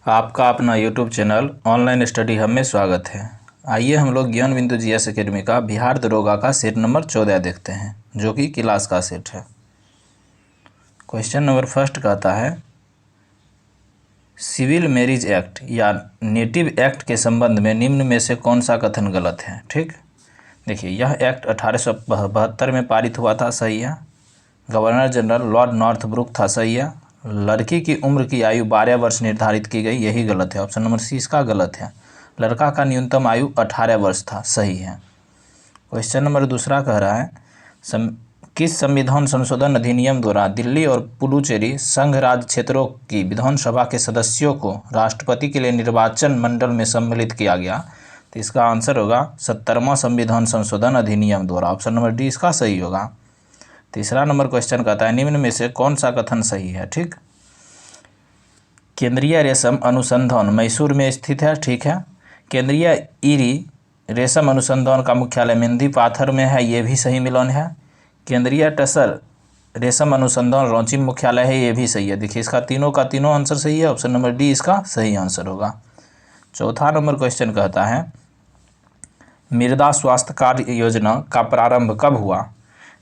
आपका अपना YouTube channel online study hub में स्वागत है। आइए हम लोग ज्ञान बिंदु जीएस एकेडमी का बिहार दरोगा का सेट नंबर 14 देखते हैं, जो कि क्लास का सेट है। क्वेश्चन नंबर फर्स्ट कहता है सिविल मैरिज एक्ट या नेटिव एक्ट के संबंध में निम्न में से कौन सा कथन गलत है। ठीक, देखिए यह एक्ट 1872 में पारित हुआ था, सही है। गवर्नर जनरल लॉर्ड नॉर्थब्रुक था, सही है। लड़की की उम्र की आयु 12 वर्ष निर्धारित की गई, यही गलत है। ऑप्शन नंबर सी इसका गलत है। लड़का का न्यूनतम आयु 18 वर्ष था, सही है। क्वेश्चन नंबर दूसरा कह रहा है किस संविधान संशोधन अधिनियम द्वारा दिल्ली और पुडुचेरी संघ राज्य क्षेत्रों की विधानसभा के सदस्यों को राष्ट्रपति के लिए निर्वाचन मंडल में सम्मिलित किया गया। तो इसका आंसर होगा 70वां संविधान संशोधन अधिनियम द्वारा। ऑप्शन नंबर डी इसका सही होगा। तीसरा नंबर क्वेश्चन कहता है निम्न में से कौन सा कथन सही है। ठीक, केंद्रीय रेशम अनुसंधान मैसूर में स्थित है, ठीक है। केंद्रीय ईरी रेशम अनुसंधान का मुख्यालय मेहंदी पाथर में है, ये भी सही मिलान है। केंद्रीय टसर रेशम अनुसंधान रांची में मुख्यालय है, ये भी सही है। देखिए इसका तीनों का तीनों आंसर सही है। ऑप्शन नंबर डी इसका सही आंसर होगा। चौथा नंबर क्वेश्चन कहता है मृदा स्वास्थ्य कार्ड योजना का प्रारंभ कब हुआ।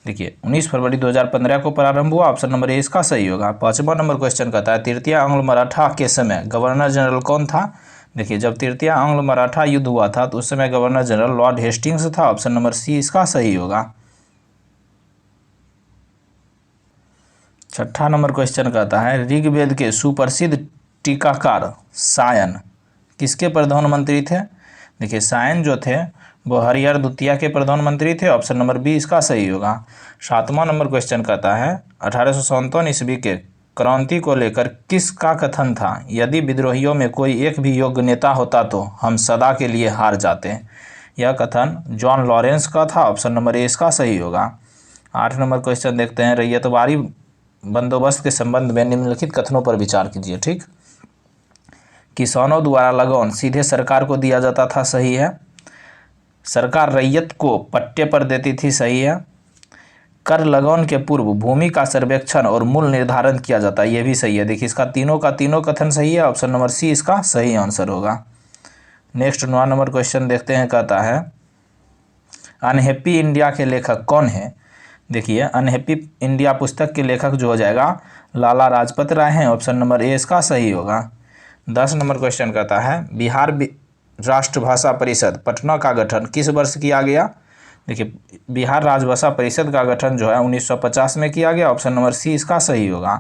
देखिए 19 फरवरी 2015 को प्रारंभ हुआ। ऑप्शन नंबर ए इसका सही होगा। पांचवा नंबर क्वेश्चन कहता है तृतीय आंग्ल मराठा के समय गवर्नर जनरल कौन था। देखिए जब तृतीय आंग्ल मराठा युद्ध हुआ था तो उस समय गवर्नर जनरल लॉर्ड हेस्टिंग्स था। ऑप्शन नंबर सी इसका सही होगा। छठा नंबर क्वेश्चन कहता है ऋग्वेद के सुप्रसिद्ध टीकाकार सायन किसके प्रधानमंत्री थे। देखिए सायन जो थे वो हरिहर द्वितीय के प्रधानमंत्री थे। ऑप्शन नंबर बी इसका सही होगा। सातवां नंबर क्वेश्चन कहता है 1857 ईस्वी के क्रांति को लेकर किसका कथन था। यदि विद्रोहियों में कोई एक भी योग्य नेता होता तो हम सदा के लिए हार जाते। यह कथन जॉन लॉरेंस का था। ऑप्शन नंबर ए इसका सही होगा। 8 नंबर क्वेश्चन देखते हैं रैयतवाड़ी बंदोबस्त के संबंध में निम्नलिखित कथनों पर विचार कीजिए। ठीक, किसानों द्वारा लगान सीधे सरकार को दिया जाता था, सही है। सरकार रैयत को पट्टे पर देती थी, सही है। कर लगान के पूर्व भूमि का सर्वेक्षण और मूल्य निर्धारण किया जाता है, यह भी सही है। देखिए इसका तीनों का तीनों कथन सही है। ऑप्शन नंबर सी इसका सही आंसर होगा। नेक्स्ट 9 नंबर क्वेश्चन देखते हैं, कहता है अनहैप्पी इंडिया के लेखक कौन है। देखिए अनहैप्पी इंडिया पुस्तक के लेखक जो हो जाएगा लाला लाजपत राय हैं। ऑप्शन नंबर ए इसका सही होगा। 10 नंबर क्वेश्चन कहता है बिहार राष्ट्रभाषा परिषद पटना का गठन किस वर्ष किया गया। देखिए बिहार राजभाषा परिषद का गठन जो है 1950 में किया गया। ऑप्शन नंबर सी इसका सही होगा।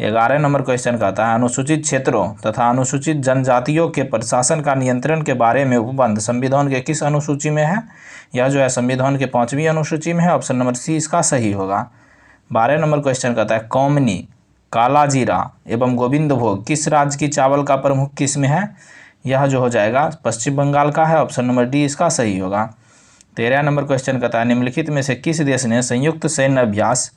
11 नंबर क्वेश्चन कहता है अनुसूचित क्षेत्रों तथा अनुसूचित जनजातियों के प्रशासन का नियंत्रण के बारे में उपबंध संविधान के किस अनुसूची में है। यह जो है संविधान के 5वीं अनुसूची में है। ऑप्शन नंबर सी इसका सही होगा। 12 नंबर क्वेश्चन कहता है कौमनी, काला जीरा एवं गोविंद भोग किस राज्य की चावल का प्रमुख किस्म है। यह जो हो जाएगा पश्चिम बंगाल का है। ऑप्शन नंबर डी इसका सही होगा। 13 नंबर क्वेश्चन कहता है निम्नलिखित में से किस देश ने संयुक्त सैन्य अभ्यास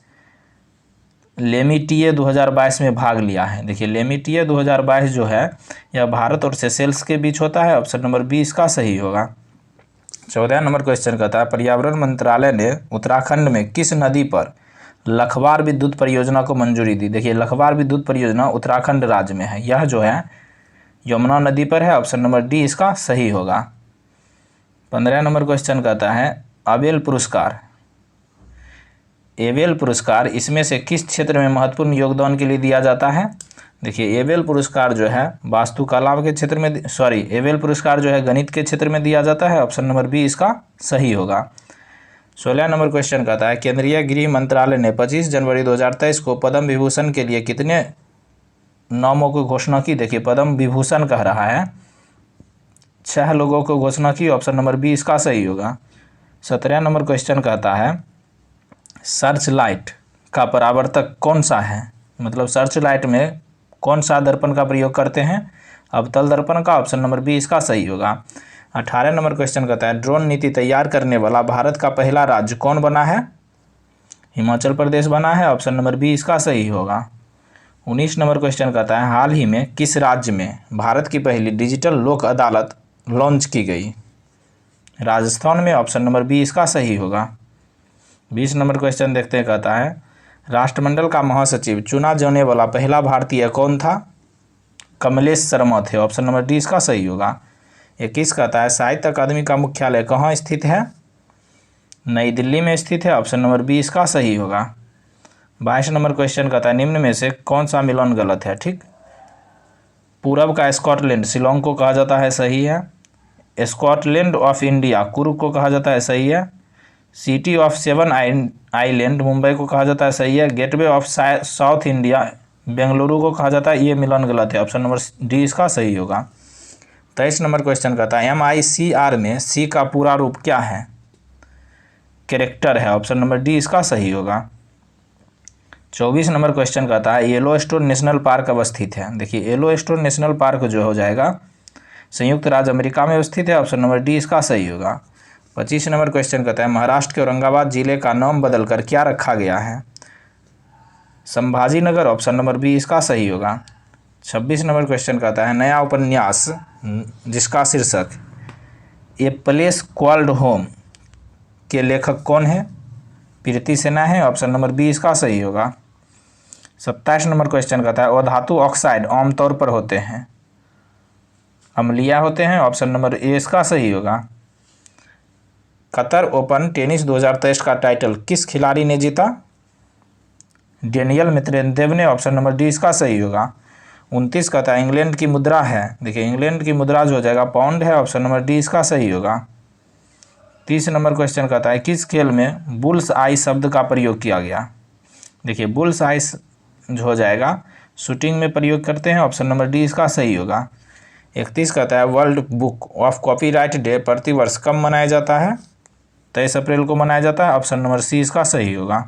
लेमिटिए 2022 में भाग लिया है। देखिए लेमिटिए 2022 जो है यह भारत और सेशेल्स के बीच होता है। ऑप्शन नंबर बी इसका सही होगा। 14 नंबर क्वेश्चन कहता है पर्यावरण मंत्रालय ने उत्तराखंड में किस नदी पर लखवार विद्युत परियोजना को मंजूरी दी। देखिए लखवार विद्युत परियोजना उत्तराखंड राज्य में है, यह जो है यमुना नदी पर है। ऑप्शन नंबर डी इसका सही होगा। 15 नंबर क्वेश्चन कहता है एबेल पुरस्कार इसमें से किस क्षेत्र में महत्वपूर्ण योगदान के लिए दिया जाता है। देखिए एबेल पुरस्कार जो है वास्तुकला के क्षेत्र में एबेल पुरस्कार जो है गणित के क्षेत्र में दिया जाता है। ऑप्शन नंबर बी इसका सही होगा। 16 नंबर क्वेश्चन कहता है केंद्रीय गृह मंत्रालय ने 25 जनवरी 2023 को पद्म विभूषण के लिए कितने नामों की घोषणा की। देखिए पद्म विभूषण कह रहा है 6 लोगों को घोषणा की। ऑप्शन नंबर बी इसका सही होगा। 17 नंबर क्वेश्चन कहता है सर्च लाइट का परावर्तक कौन सा है। मतलब सर्च लाइट में कौन सा दर्पण का प्रयोग करते हैं, अवतल दर्पण का। ऑप्शन नंबर बी इसका सही होगा। 18 नंबर क्वेश्चन कहता है ड्रोन नीति तैयार करने वाला भारत का पहला राज्य कौन बना है। हिमाचल प्रदेश बना है। ऑप्शन नंबर बी इसका सही होगा। 19 नंबर क्वेश्चन कहता है हाल ही में किस राज्य में भारत की पहली डिजिटल लोक अदालत लॉन्च की गई। राजस्थान में। ऑप्शन नंबर बी इसका सही होगा। 20 नंबर क्वेश्चन देखते हैं, कहता है राष्ट्रमंडल का महासचिव चुना जाने वाला पहला भारतीय कौन था। कमलेश शर्मा थे। ऑप्शन नंबर डी इसका सही होगा। 21 कहता है साहित्य अकादमी का मुख्यालय कहाँ स्थित है? नई दिल्ली में स्थित है। ऑप्शन नंबर बी इसका सही होगा। 22 नंबर क्वेश्चन कहता है निम्न में से कौन सा मिलान गलत है? ठीक, पूरब का स्कॉटलैंड शिलोंग को कहा जाता है, सही है। स्कॉटलैंड ऑफ इंडिया कुर्ग को कहा जाता है, सही है। City of seven island Mumbai को कहा जाता है, सही है। Gateway of south India Bengaluru को कहा जाता है, ये मिलान गलत है। ऑप्शन नंबर डी इसका सही होगा। 23 नंबर क्वेश्चन कहता है MICR में सी का पूरा रूप क्या है? कैरेक्टर है। ऑप्शन नंबर डी इसका सही होगा। 24 नंबर क्वेश्चन कहता है येलोस्टोन नेशनल पार्क अवस्थित है। देखिए येलोस्टोन नेशनल पार्क जो हो जाएगा संयुक्त राज्य अमेरिका में स्थित है। ऑप्शन नंबर डी इसका सही होगा। 25 नंबर क्वेश्चन कहता है महाराष्ट्र के औरंगाबाद जिले का नाम बदलकर क्या रखा गया है? Sambhaji Nagar. Option number B इसका सही होगा। 26 नंबर क्वेश्चन कहता है नया उपन्यास जिसका शीर्षक ए प्लेस कॉल्ड होम के लेखक कौन है? प्रीति सिन्हा है। ऑप्शन नंबर बी इसका सही होगा। 27 नंबर क्वेश्चन कहता है अधातु ऑक्साइड आमतौर पर होते हैं, अम्लीय होते हैं। ऑप्शन नंबर ए इसका सही होगा। कतर ओपन टेनिस 2023 का टाइटल किस खिलाड़ी ने जीता? डेनियल मेदवेदेव ने। ऑप्शन नंबर डी इसका सही होगा। 29 कहता है इंग्लैंड की मुद्रा है। देखिए इंग्लैंड की मुद्रा जो हो जाएगा पाउंड है। ऑप्शन नंबर डी इसका सही होगा। 30 नंबर क्वेश्चन कहता है किस खेल में बुल्स आई शब्द का प्रयोग किया गया? देखिए बुल्स आई जो हो जाएगा शूटिंग में प्रयोग करते हैं। ऑप्शन नंबर डी इसका सही होगा। 31 कहता है world book of copyright day प्रतिवर्ष कब मनाया जाता है? 23 अप्रैल को मनाया जाता है। ऑप्शन नंबर सी इसका सही होगा।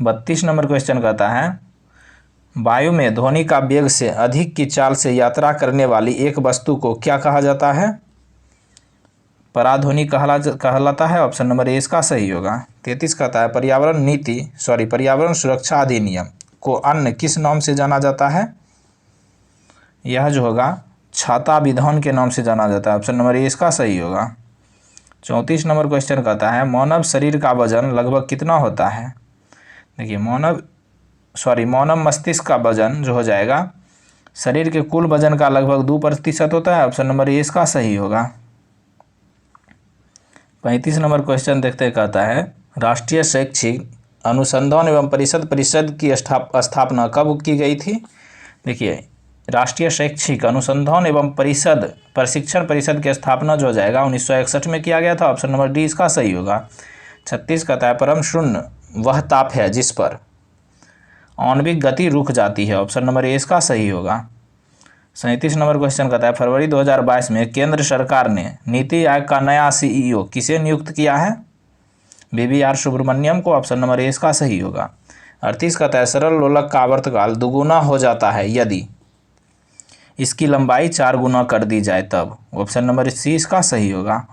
32 नंबर क्वेश्चन कहता है वायु में ध्वनि का वेग से अधिक की चाल से यात्रा करने वाली एक वस्तु को क्या कहा जाता है? पराध्वनि कहलाता है। ऑप्शन नंबर ए इसका सही होगा। 33 कहता है पर्यावरण सुरक्षा अधिनियम को अन्य किस नाम से जाना जाता है? यह जो होगा छाता विधान के नाम से जाना जाता है। ऑप्शन नंबर ए इसका सही होगा। 34 नंबर क्वेश्चन कहता है मानव शरीर का वजन लगभग कितना होता है? देखिए मानव मस्तिष्क का वजन जो हो जाएगा शरीर के कुल वजन का लगभग 2% होता है। ऑप्शन नंबर ए इसका सही होगा। 35 नंबर क्वेश्चन देखते कहता है राष्ट्रीय शैक्षिक अनुसंधान एवं परिषद की स्थापना कब की गई थी? देखिए राष्ट्रीय शैक्षिक अनुसंधान एवं प्रशिक्षण परिषद की स्थापना जो हो जाएगा 1961 में किया गया था। ऑप्शन नंबर डी इसका सही होगा। 36 कहता है परम शून्य वह ताप है जिस पर आणविक गति रुक जाती है। ऑप्शन नंबर ए इसका सही होगा। 37 नंबर क्वेश्चन कहता है फरवरी 2022 में केंद्र सरकार ने नीति आयोग का नया CEO किसे नियुक्त किया है? BVR सुब्रमण्यम को। ऑप्शन नंबर ए इसका सही होगा। 38 कहता है सरल लोलक का आवर्तकाल दुगुना हो जाता है यदि इसकी लंबाई 4 गुना कर दी जाए तब। ऑप्शन नंबर सी इसका सही होगा।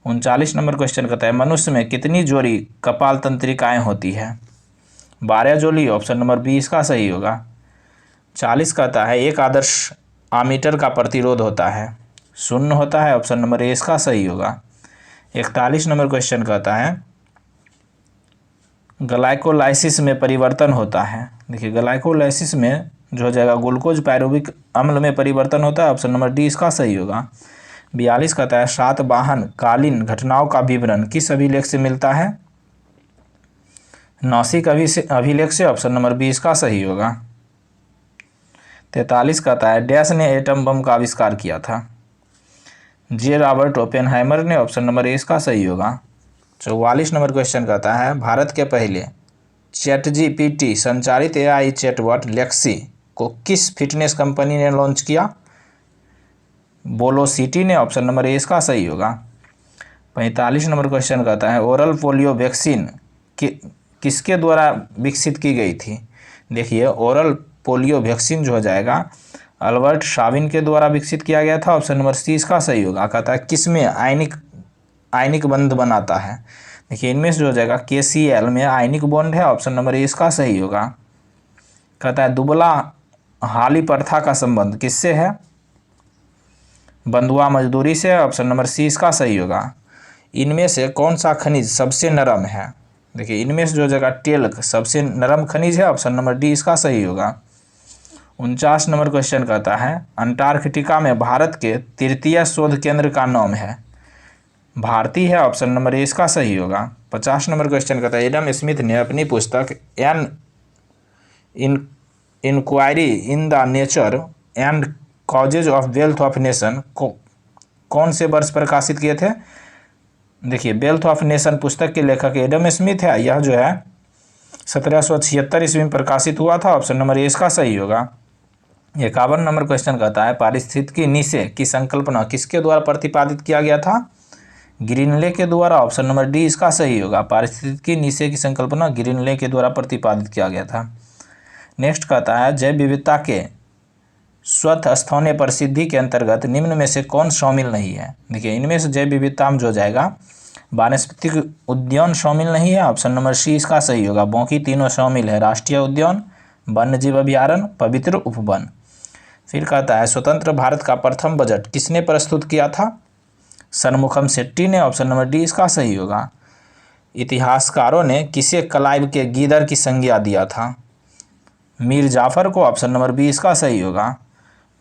39 नंबर क्वेश्चन कहता है मनुष्य में कितनी जोड़ी कपाल तंत्रिकाएँ होती है? 12 जोड़ी। ऑप्शन नंबर बी इसका सही होगा। 40 कहता है एक आदर्श आमीटर का प्रतिरोध होता है 0 होता है। ऑप्शन नंबर ए इसका सही होगा। 41 नंबर क्वेश्चन कहता है ग्लाइकोलाइसिस में परिवर्तन होता है। देखिए ग्लाइकोलाइसिस में जो हो जाएगा ग्लूकोज पायरुविक अम्ल में परिवर्तन होता है। ऑप्शन नंबर डी इसका सही होगा। 42 कहता है सातवाहन कालीन घटनाओं का विवरण किस अभिलेख से मिलता है? नासिक अभिलेख से। ऑप्शन नंबर बी इसका सही होगा। 43 कहता है डैश ने एटम बम का आविष्कार किया था? जे रॉबर्ट ओपेनहाइमर ने। ऑप्शन नंबर ए इसका सही होगा। 44 नंबर क्वेश्चन कहता है भारत के पहले ChatGPT संचालित AI चैटबॉट लेक्सी को किस फिटनेस कंपनी ने लॉन्च किया? बोलोसिटी ने। ऑप्शन नंबर ए इसका सही होगा। 45 नंबर क्वेश्चन कहता है ओरल पोलियो वैक्सीन किसके द्वारा विकसित की गई थी? देखिए ओरल पोलियो वैक्सीन जो हो जाएगा अल्बर्ट शाविन के द्वारा विकसित किया गया था। ऑप्शन नंबर सी इसका सही होगा। कहता है किसमें आयनिक बंध बनाता है? देखिए इनमें से जो हो जाएगा KCl में आयनिक बॉन्ड है। ऑप्शन नंबर ए इसका सही होगा। कहता है दुबला हाली प्रथा का संबंध किससे है? बंधुआ मजदूरी से। ऑप्शन नंबर सी इसका सही होगा। इनमें से कौन सा खनिज सबसे नरम है? देखिए इनमें से जो जगह टेल्क सबसे नरम खनिज है। ऑप्शन नंबर डी इसका सही होगा। 49 नंबर क्वेश्चन कहता है अंटार्कटिका में भारत के तृतीय शोध केंद्र का नाम है। भारतीय है, ऑप्शन नंबर ए इसका सही होगा। 50 नंबर क्वेश्चन कहता है एडम स्मिथ ने अपनी पुस्तक an inquiry in the nature and causes of wealth of nation को कौन से वर्ष प्रकाशित किए थे। देखिए, वेल्थ ऑफ नेशन पुस्तक के लेखक एडम स्मिथ है। यह जो है 1776 ईस्वी में प्रकाशित हुआ था। ऑप्शन नंबर ए इसका सही होगा। 51 नंबर क्वेश्चन कहता है पारिस्थितिकी नीचे की संकल्पना किसके द्वारा प्रतिपादित किया गया था। ग्रीनले के द्वारा। ऑप्शन नंबर डी इसका सही होगा। पारिस्थितिकी नीचे की संकल्पना ग्रीनले के द्वारा प्रतिपादित किया गया था। नेक्स्ट कहता है जैव विविधता के स्वतः स्थानीय परिसिद्धि के अंतर्गत निम्न में से कौन शामिल नहीं है। देखिए, इनमें से जैव विविधता में जो जाएगा वानस्पतिक उद्यान शामिल नहीं है। ऑप्शन नंबर सी इसका सही होगा। बाकी तीनों शामिल है, राष्ट्रीय उद्यान, वन्यजीव अभयारण्य, पवित्र उपवन। फिर कहता है स्वतंत्र भारत का प्रथम बजट किसने प्रस्तुत किया था। सनमुखम शेट्टी ने। ऑप्शन नंबर डी इसका सही होगा। इतिहासकारों ने किसे क्लाइव के गीदड़ की संज्ञा दिया था। मीर जाफर को। ऑप्शन नंबर बी इसका सही होगा।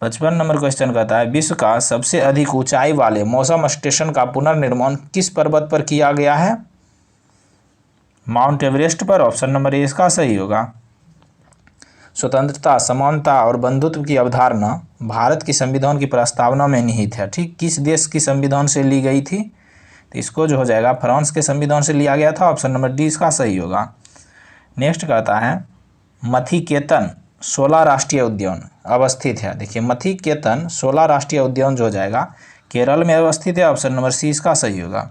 55 नंबर क्वेश्चन कहता है विश्व का सबसे अधिक ऊंचाई वाले मौसम स्टेशन का पुनर्निर्माण किस पर्वत पर किया गया है। माउंट एवरेस्ट पर। ऑप्शन नंबर ए इसका सही होगा। स्वतंत्रता, समानता और बंधुत्व की अवधारणा भारत की संविधान की प्रस्तावना में निहित है। ठीक, किस देश की संविधान से ली गई थी। तो इसको जो हो जाएगा फ्रांस के संविधान से लिया गया था। ऑप्शन नंबर डी इसका सही होगा। नेक्स्ट कहता है मथिकेतन 16 राष्ट्रीय उद्यान अवस्थित है। देखिए, मथिकेतन 16 राष्ट्रीय उद्यान जो हो जाएगा केरल में अवस्थित है। ऑप्शन नंबर सी इसका सही होगा।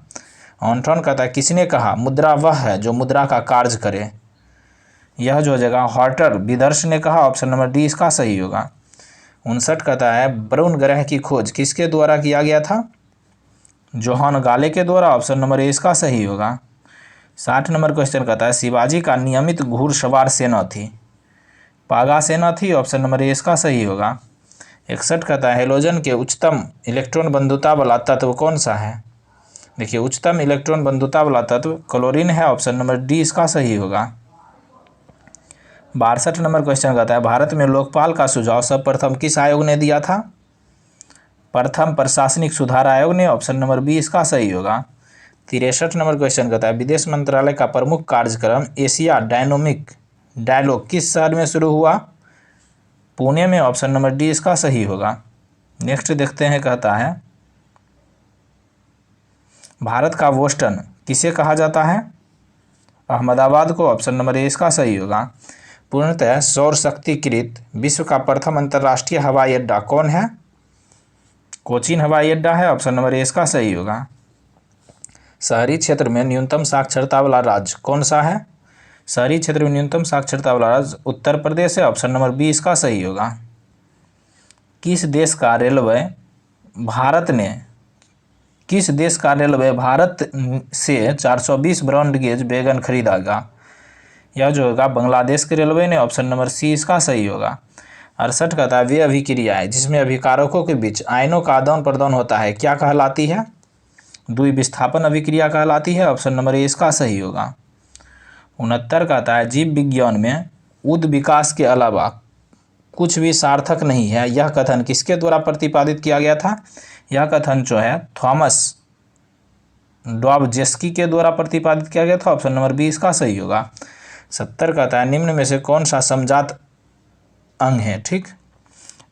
ऑन्टॉन कहता है किसने कहा मुद्रा वह है जो मुद्रा का कार्य करे। यह जो हो जाएगा हॉर्टर विदर्श ने कहा। ऑप्शन नंबर डी इसका सही होगा। 59 कहता है ब्राउन ग्रह की खोज किसके द्वारा किया गया था। जोहान गाले के द्वारा। ऑप्शन नंबर ए इसका सही होगा। 60 नंबर क्वेश्चन कहता है शिवाजी का नियमित घुड़सवार सेना थी। पागा सेना थी। ऑप्शन नंबर ए इसका सही होगा। 61 कहता है हेलोजन के उच्चतम इलेक्ट्रॉन बंधुता वाला तत्व कौन सा है। देखिए, उच्चतम इलेक्ट्रॉन बंधुता वाला तत्व क्लोरीन है। ऑप्शन नंबर डी इसका सही होगा। 62 नंबर क्वेश्चन कहता है भारत में लोकपाल का सुझाव सर्वप्रथम किस आयोग ने दिया था। प्रथम प्रशासनिक सुधार आयोग ने। ऑप्शन नंबर बी इसका सही होगा। 63 नंबर क्वेश्चन कहता है विदेश मंत्रालय का प्रमुख कार्यक्रम एशिया डायनोमिक डायलॉग किस शहर में शुरू हुआ। पुणे में। ऑप्शन नंबर डी इसका सही होगा। नेक्स्ट देखते हैं, कहता है भारत का बोस्टन किसे कहा जाता है। अहमदाबाद को। ऑप्शन नंबर ए इसका सही होगा। पूर्णतः सौर शक्तिकृत विश्व का प्रथम अंतर्राष्ट्रीय हवाई अड्डा कौन है। कोचीन हवाई अड्डा है। ऑप्शन नंबर ए इसका सही होगा। शहरी क्षेत्र में न्यूनतम साक्षरता वाला राज्य कौन सा है। शहरी क्षेत्र में न्यूनतम साक्षरता वाला राज्य उत्तर प्रदेश है। ऑप्शन नंबर बी इसका सही होगा। किस देश का रेलवे भारत से 420 ब्रॉड गेज वैगन खरीदेगा। यह जो होगा बांग्लादेश के रेलवे ने। ऑप्शन नंबर सी इसका सही होगा। 68 कहता है वे अभिक्रियाएं जिसमें अभिकारकों के बीच आयनों का आदान प्रदान होता है क्या कहलाती है। द्विविस्थापन अभिक्रिया कहलाती है। ऑप्शन नंबर ए इसका सही होगा। 69 कहता है जीव विज्ञान में उद विकास के अलावा कुछ भी सार्थक नहीं है। यह कथन किसके द्वारा प्रतिपादित किया गया था। यह कथन जो है थॉमस डॉबजेस्की के द्वारा प्रतिपादित किया गया था। ऑप्शन नंबर बी इसका सही होगा। 70 कहता है निम्न में से कौन सा समजात अंग है। ठीक,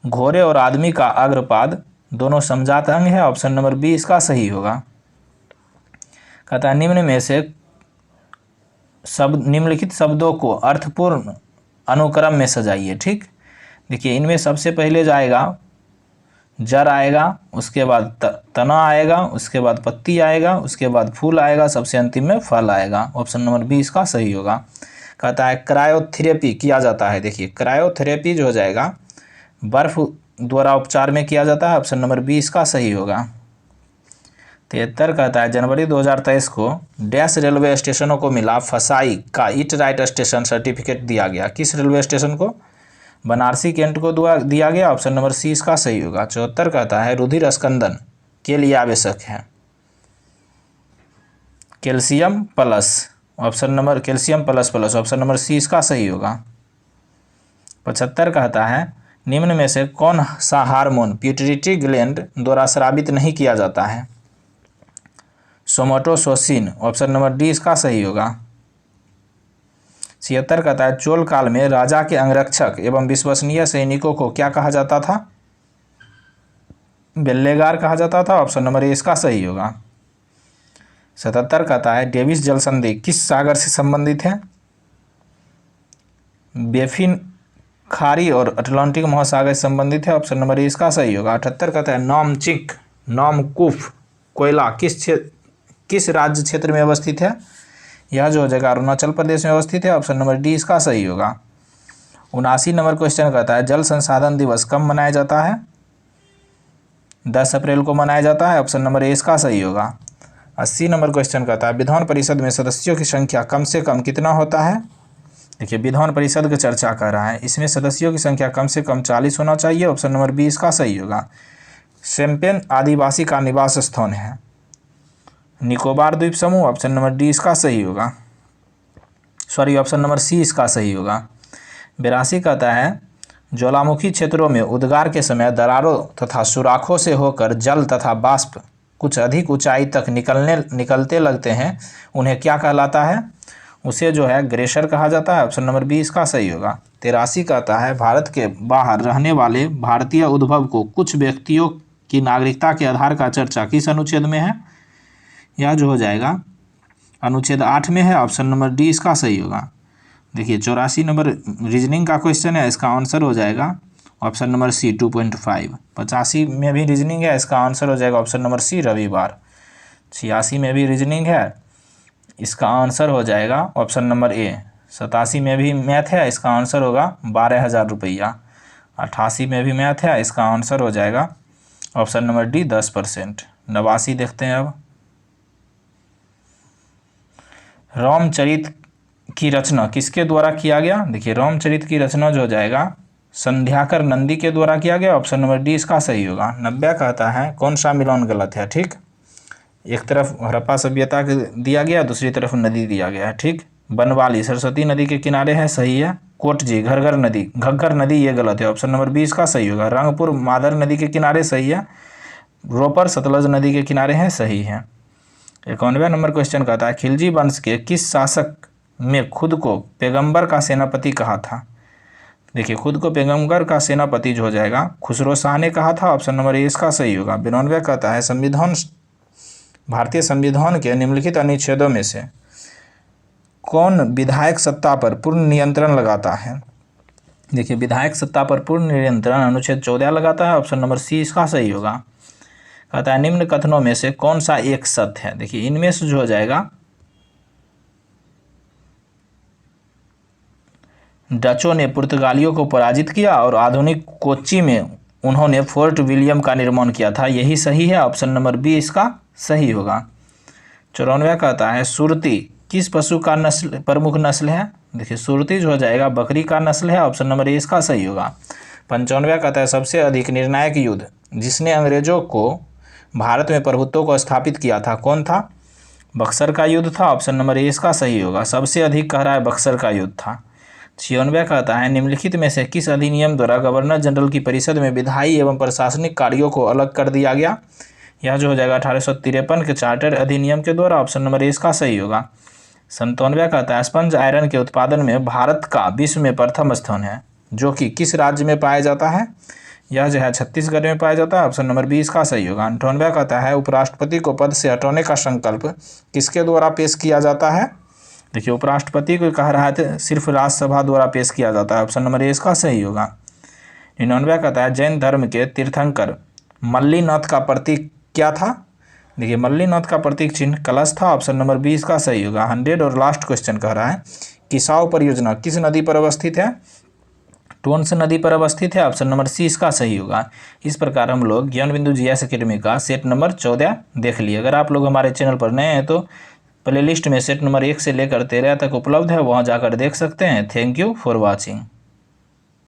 घोड़े और आदमी का अग्रपाद दोनों समजात अंग है। ऑप्शन नंबर बी इसका सही होगा। कहता है निम्न में से निम्नलिखित शब्दों को अर्थपूर्ण अनुक्रम में सजाइए। ठीक, देखिए इनमें सबसे पहले जाएगा जड़ आएगा, उसके बाद तना आएगा, उसके बाद पत्ती आएगा, उसके बाद फूल आएगा, सबसे अंतिम में फल आएगा। ऑप्शन नंबर बी इसका सही होगा। कहता है क्रायोथेरेपी किया जाता है। देखिए, क्रायोथेरेपी जो हो जाएगा बर्फ द्वारा उपचार में किया जाता है। ऑप्शन नंबर बी इसका सही होगा। 73 कहता है जनवरी 2023 को डैश रेलवे स्टेशनों को मिला फसाई का ईट राइट स्टेशन सर्टिफिकेट दिया गया। किस रेलवे स्टेशन को। बनारसी कैंट को दिया गया। ऑप्शन नंबर सी इसका सही होगा। 74 कहता है रुधिर स्कंदन के लिए आवश्यक है calcium plus. Calcium plus. Option number C इसका सही होगा। 75 कहता है निम्न में से कौन सा हार्मोन पिट्यूटरी ग्लैंड द्वारा स्रावित नहीं किया जाता है? सोमेटोसोसिन, ऑप्शन नंबर डी इसका सही होगा। 76 कहता है चोल काल में राजा के अंगरक्षक एवं विश्वसनीय सैनिकों को क्या कहा जाता था? बेल्लेगार कहा जाता था, ऑप्शन नंबर ए इसका सही होगा। 77 कहता है डेविस जल संधि किस सागर से संबंधित है? बेफिन खाड़ी और अटलांटिक महासागर से संबंधित है, ऑप्शन नंबर ए इसका सही होगा। 78 कहता है नामचिक नामकुफ कोयला किस राज्य क्षेत्र में अवस्थित है? यह जो जगह अरुणाचल प्रदेश में अवस्थित है, ऑप्शन नंबर डी इसका सही होगा। 79 नंबर क्वेश्चन कहता है जल संसाधन दिवस कब मनाया जाता है? 10 अप्रैल को मनाया जाता है, ऑप्शन नंबर ए इसका सही होगा। 80 नंबर क्वेश्चन कहता है विधान परिषद में सदस्यों की संख्या कम से कम कितना होता है? देखिए विधान परिषद की चर्चा कर रहा है, इसमें सदस्यों की संख्या कम से कम 40 होना चाहिए, ऑप्शन नंबर बी इसका सही होगा। शैम्पेन आदिवासी का निवास स्थान है? निकोबार द्वीप समूह, ऑप्शन नंबर डी इसका सही होगा। ऑप्शन नंबर सी इसका सही होगा। 82 कहता है ज्वालामुखी क्षेत्रों में उद्गार के समय दरारों तथा सुराखों से होकर जल तथा बाष्प कुछ अधिक ऊंचाई तक निकलते लगते हैं, उन्हें क्या कहलाता है? उसे जो है ग्लेशियर कहा जाता है, ऑप्शन नंबर बी इसका सही होगा। 83 कहता है भारत के बाहर रहने वाले भारतीय उद्भव को कुछ व्यक्तियों की नागरिकता के आधार का चर्चा किस अनुच्छेद में है? यह जो हो जाएगा अनुच्छेद 8 में है, ऑप्शन नंबर डी इसका सही होगा। देखिए 84 नंबर रीजनिंग का क्वेश्चन है, इसका आंसर हो जाएगा ऑप्शन नंबर सी 2.5। 85 में भी रीजनिंग है, इसका आंसर हो जाएगा ऑप्शन नंबर सी रविवार। 86 में भी रीजनिंग है, इसका आंसर हो जाएगा ऑप्शन नंबर ए। 87 में भी मैथ है, इसका आंसर होगा 12,000 रुपया। 88 में भी मैथ है, इसका आंसर हो जाएगा ऑप्शन नंबर डी 10%। 89 देखते हैं अब। रामचरित की रचना किसके द्वारा किया गया? देखिए रामचरित की रचना जो हो जाएगा संध्याकर नंदी के द्वारा किया गया, ऑप्शन नंबर डी इसका सही होगा। 90 कहता है कौन सा मिलान गलत है? ठीक, एक तरफ हड़प्पा सभ्यता के दिया गया, दूसरी तरफ नदी दिया गया है। ठीक, बनवाली सरस्वती नदी के किनारे है, सही है। कोटजी घग्गर नदी ये गलत है, ऑप्शन नंबर बी इसका सही होगा। रंगपुर मादर नदी के किनारे सही है। रोपर सतलज नदी के किनारे है, सही है। 91 नंबर क्वेश्चन कहता है खिलजी वंश के किस शासक में खुद को पैगंबर का सेनापति कहा था? देखिए खुद को पैगंबर का सेनापति जो हो जाएगा खुसरो शाह ने कहा था, ऑप्शन नंबर ए इसका सही होगा। 92 कहता है भारतीय संविधान के निम्नलिखित अनुच्छेदों में से कौन विधायक सत्ता पर पूर्ण नियंत्रण लगाता है? देखिए विधायक सत्ता पर पूर्ण नियंत्रण अनुच्छेद 14 लगाता है, ऑप्शन नंबर सी इसका सही होगा। कहता है निम्न कथनों में से कौन सा एक सत्य है? देखिए इनमें से जो हो जाएगा डचों ने पुर्तगालियों को पराजित किया और आधुनिक कोच्चि में उन्होंने फोर्ट विलियम का निर्माण किया था, यही सही है, ऑप्शन नंबर बी इसका सही होगा। 94 कहता है सुरती किस पशु का प्रमुख नस्ल है? देखिए सुरती जो हो जाएगा बकरी का नस्ल है, ऑप्शन नंबर ए इसका सही होगा। 95 कहता है सबसे अधिक निर्णायक युद्ध जिसने अंग्रेजों को भारत में प्रभुत्व को स्थापित किया था कौन था? बक्सर का युद्ध था, ऑप्शन नंबर ए इसका सही होगा। सबसे अधिक कह रहा है बक्सर का युद्ध था। 96 कहता है निम्नलिखित में से किस अधिनियम द्वारा गवर्नर जनरल की परिषद में विधायी एवं प्रशासनिक कार्यों को अलग कर दिया गया? यह जो हो जाएगा 1853 के चार्टर अधिनियम के द्वारा, ऑप्शन नंबर ए इसका सही होगा। 97 कहता है स्पंज आयरन के उत्पादन में भारत का विश्व में प्रथम स्थान है, जो कि किस राज्य में पाया जाता है? यह जो है छत्तीसगढ़ में पाया जाता है, ऑप्शन नंबर बी इसका सही होगा। 98 कहता है उपराष्ट्रपति को पद से हटाने का संकल्प किसके द्वारा पेश किया जाता है? देखिए उपराष्ट्रपति को कह रहा है सिर्फ राज्यसभा द्वारा पेश किया जाता है, ऑप्शन नंबर ए इसका सही होगा। 99 कहता है जैन धर्म के तीर्थंकर मल्लीनाथ का प्रतीक क्या था? देखिए मल्लीनाथ का प्रतीक चिन्ह कलश था, ऑप्शन नंबर बी इसका सही होगा। 100 और लास्ट क्वेश्चन कह रहा है किसाऊ परियोजना किस नदी पर अवस्थित है? टोन्स नदी पर अवस्थित है, ऑप्शन नंबर सी इसका सही होगा। इस प्रकार हम लोग ज्ञान बिंदु जीएस एकेडमी का सेट नंबर 14 देख लिए। अगर आप लोग हमारे चैनल पर नए हैं तो प्लेलिस्ट में सेट नंबर 1 से लेकर 13 तक उपलब्ध है, वहां जाकर देख सकते हैं। Thank you for watching.